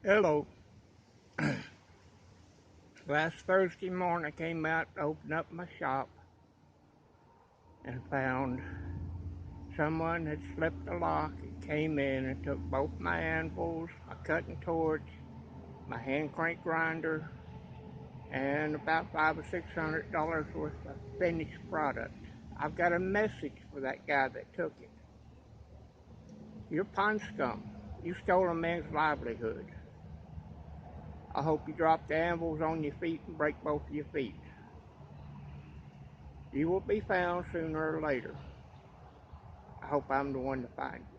Hello. Last Thursday morning I came out to open up my shop and found someone had slipped the lock and came in and took both my anvils, my cutting torch, my hand crank grinder, and about $500 or $600 worth of finished product. I've got a message for that guy that took it. You're pond scum. You stole a man's livelihood. I hope you drop the anvils on your feet and break both of your feet. You will be found sooner or later. I hope I'm the one to find you.